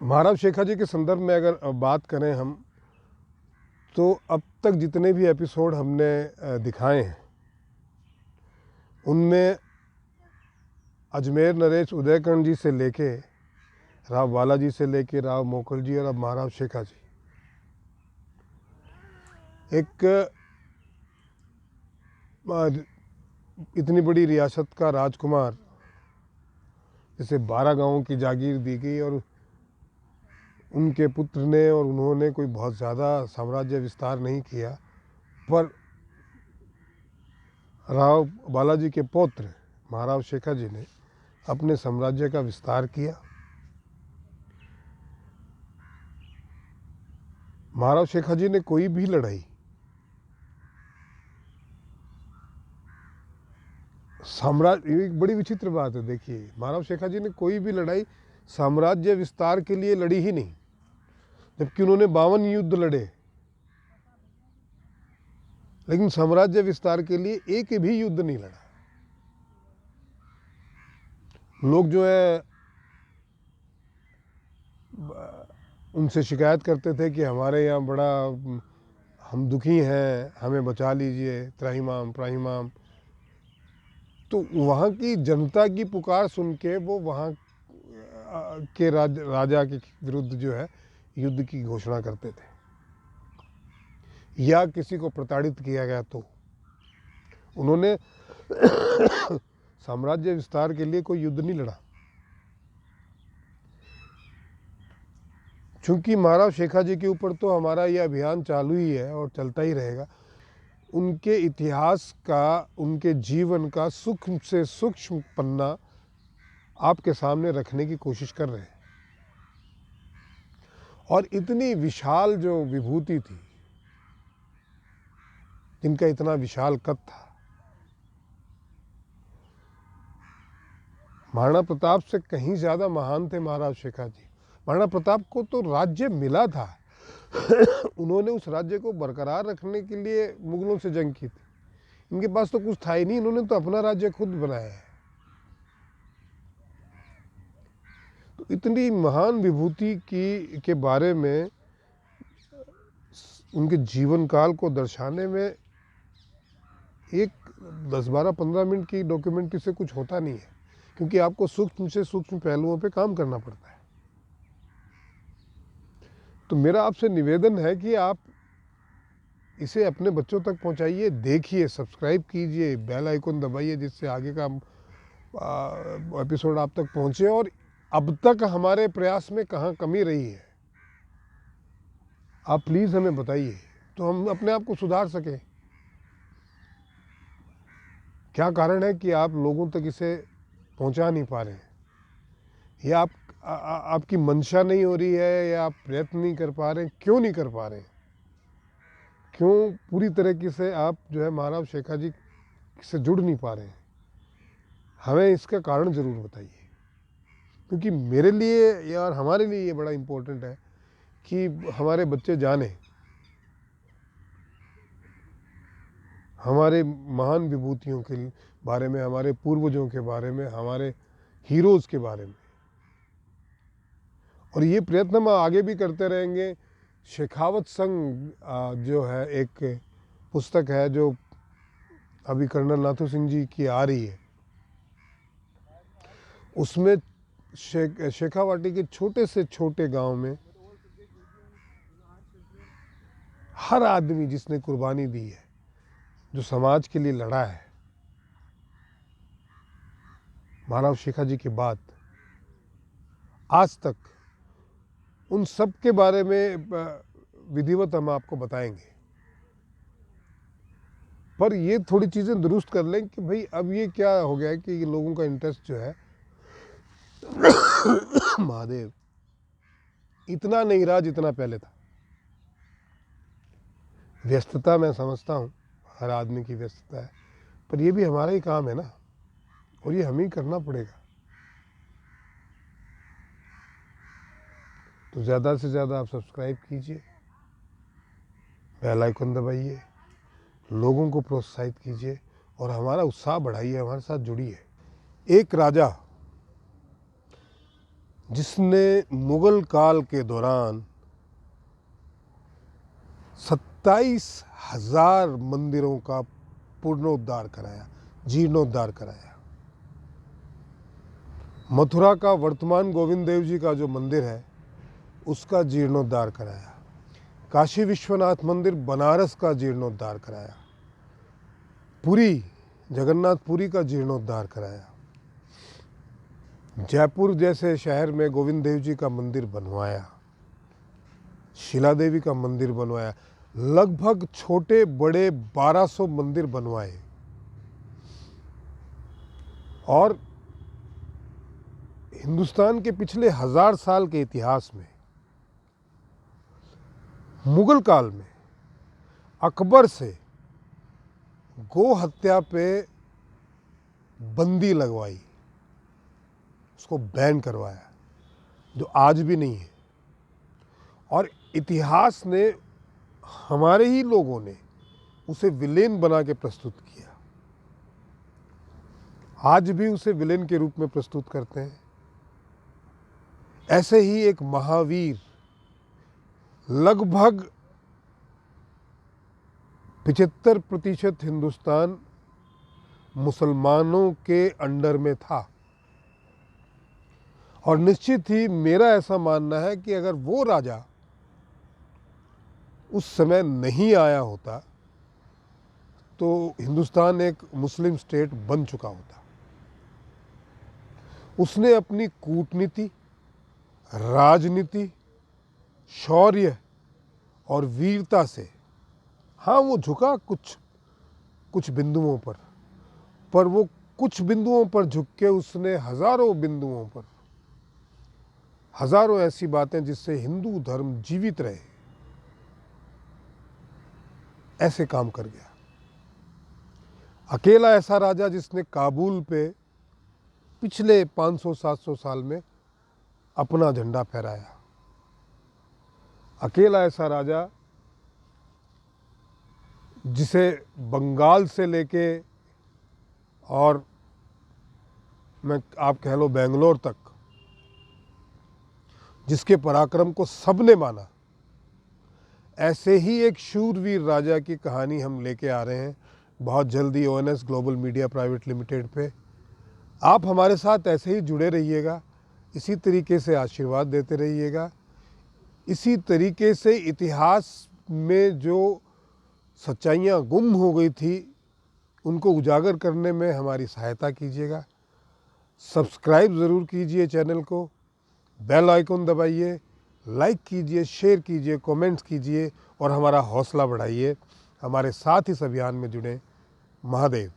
महाराज शेखा जी के संदर्भ में अगर बात करें हम, तो अब तक जितने भी एपिसोड हमने दिखाए हैं उनमें अजमेर नरेश उदयकर्ण जी से लेके राव बालाजी से लेके राव मोकल जी और अब महाराज शेखा जी, एक इतनी बड़ी रियासत का राजकुमार जिसे 12 गांवों की जागीर दी गई और उनके पुत्र ने और उन्होंने कोई बहुत ज़्यादा साम्राज्य विस्तार नहीं किया, पर राव बालाजी के पौत्र महाराव शेखा जी ने अपने साम्राज्य का विस्तार किया। महाराव शेखा जी ने कोई भी लड़ाई साम्राज्य, एक बड़ी विचित्र बात है, देखिए महाराव शेखा जी ने कोई भी लड़ाई साम्राज्य विस्तार के लिए लड़ी ही नहीं, जबकि उन्होंने 52 युद्ध लड़े, लेकिन साम्राज्य विस्तार के लिए एक भी युद्ध नहीं लड़ा। लोग जो है उनसे शिकायत करते थे कि हमारे यहाँ बड़ा हम दुखी हैं, हमें बचा लीजिए, त्राहिमाम प्राहिमाम। तो वहाँ की जनता की पुकार सुन के वो वहाँ के राजा के विरुद्ध जो है युद्ध की घोषणा करते थे, या किसी को प्रताड़ित किया गया तो उन्होंने साम्राज्य विस्तार के लिए कोई युद्ध नहीं लड़ा। चूंकि महाराव शेखा जी के ऊपर तो हमारा ये अभियान चालू ही है और चलता ही रहेगा, उनके इतिहास का, उनके जीवन का सूक्ष्म से सूक्ष्म पन्ना आपके सामने रखने की कोशिश कर रहे हैं। और इतनी विशाल जो विभूति थी, जिनका इतना विशाल कद था, महाराणा प्रताप से कहीं ज़्यादा महान थे महाराज शेखा जी। महाराणा प्रताप को तो राज्य मिला था उन्होंने उस राज्य को बरकरार रखने के लिए मुगलों से जंग की थी। इनके पास तो कुछ था ही नहीं, इन्होंने तो अपना राज्य खुद बनाया है। तो इतनी महान विभूति के बारे में, उनके जीवन काल को दर्शाने में एक 10-12-15 मिनट की डॉक्यूमेंट्री से कुछ होता नहीं है, क्योंकि आपको सूक्ष्म से सूक्ष्म पहलुओं पे काम करना पड़ता है। तो मेरा आपसे निवेदन है कि आप इसे अपने बच्चों तक पहुंचाइए, देखिए, सब्सक्राइब कीजिए, बेल आइकन दबाइए, जिससे आगे का एपिसोड आप तक पहुंचे। और अब तक हमारे प्रयास में कहाँ कमी रही है आप प्लीज़ हमें बताइए, तो हम अपने आप को सुधार सकें। क्या कारण है कि आप लोगों तक इसे पहुंचा नहीं पा रहे हैं, या आपकी मंशा नहीं हो रही है, या आप प्रयत्न नहीं कर पा रहे हैं? क्यों नहीं कर पा रहे हैं? क्यों पूरी तरीके से आप जो है महाराव शेखा जी से जुड़ नहीं पा रहे हैं? हमें इसका कारण ज़रूर बताइए, क्योंकि मेरे लिए या हमारे लिए ये बड़ा इम्पोर्टेंट है कि हमारे बच्चे जाने हमारे महान विभूतियों के बारे में, हमारे पूर्वजों के बारे में, हमारे हीरोज़ के बारे में। और ये प्रयत्न हम आगे भी करते रहेंगे। शेखावत संघ जो है, एक पुस्तक है जो अभी कर्नल नाथू सिंह जी की आ रही है, उसमें शेखावाटी के छोटे से छोटे गांव में हर आदमी जिसने कुर्बानी दी है, जो समाज के लिए लड़ा है, महाराव शेखा जी के बाद आज तक, उन सब के बारे में विधिवत हम आपको बताएंगे। पर ये थोड़ी चीज़ें दुरुस्त कर लें कि भाई अब ये क्या हो गया है कि लोगों का इंटरेस्ट जो है महादेव इतना नहीं रहा जितना पहले था। व्यस्तता मैं समझता हूँ, हर आदमी की व्यस्तता है, पर ये भी हमारा ही काम है ना, और ये हमें ही करना पड़ेगा। तो ज़्यादा से ज़्यादा आप सब्सक्राइब कीजिए, बेल आइकन दबाइए, लोगों को प्रोत्साहित कीजिए और हमारा उत्साह बढ़ाइए, हमारे साथ जुड़िए। एक राजा जिसने मुगल काल के दौरान 27,000 मंदिरों का पुनरुद्धार कराया, जीर्णोद्धार कराया। मथुरा का वर्तमान गोविंद देव जी का जो मंदिर है उसका जीर्णोद्धार कराया। काशी विश्वनाथ मंदिर बनारस का जीर्णोद्धार कराया। पुरी, जगन्नाथपुरी का जीर्णोद्धार कराया। जयपुर जैसे शहर में गोविंद देव जी का मंदिर बनवाया। शिला देवी का मंदिर बनवाया। लगभग छोटे बड़े 1200 मंदिर बनवाए। और हिंदुस्तान के पिछले 1000 साल के इतिहास में मुगल काल में अकबर से गो हत्या पे बंदी लगवाई, उसको बैन करवाया, जो आज भी नहीं है। और इतिहास ने, हमारे ही लोगों ने उसे विलेन बना के प्रस्तुत किया। आज भी उसे विलेन के रूप में प्रस्तुत करते हैं। ऐसे ही एक महावीर लगभग 75% हिंदुस्तान मुसलमानों के अंडर में था। और निश्चित ही मेरा ऐसा मानना है कि अगर वो राजा उस समय नहीं आया होता तो हिंदुस्तान एक मुस्लिम स्टेट बन चुका होता। उसने अपनी कूटनीति, राजनीति, शौर्य और वीरता से, हाँ वो झुका कुछ बिंदुओं पर वो कुछ बिंदुओं पर झुक के उसने हजारों बिंदुओं पर, हजारों ऐसी बातें जिससे हिंदू धर्म जीवित रहे, ऐसे काम कर गया। अकेला ऐसा राजा जिसने काबुल पे पिछले 500-700 साल में अपना झंडा फहराया। अकेला ऐसा राजा जिसे बंगाल से लेके और आप कह लो बेंगलोर तक, जिसके पराक्रम को सबने माना, ऐसे ही एक शूरवीर राजा की कहानी हम लेके आ रहे हैं बहुत जल्दी ONS global media private limited पे। आप हमारे साथ ऐसे ही जुड़े रहिएगा, इसी तरीके से आशीर्वाद देते रहिएगा, इसी तरीके से इतिहास में जो सच्चाइयाँ गुम हो गई थी उनको उजागर करने में हमारी सहायता कीजिएगा। सब्सक्राइब ज़रूर कीजिए चैनल को, बेल आइकन दबाइए, लाइक कीजिए, शेयर कीजिए, कमेंट्स कीजिए और हमारा हौसला बढ़ाइए। हमारे साथ इस अभियान में जुड़े। महादेव।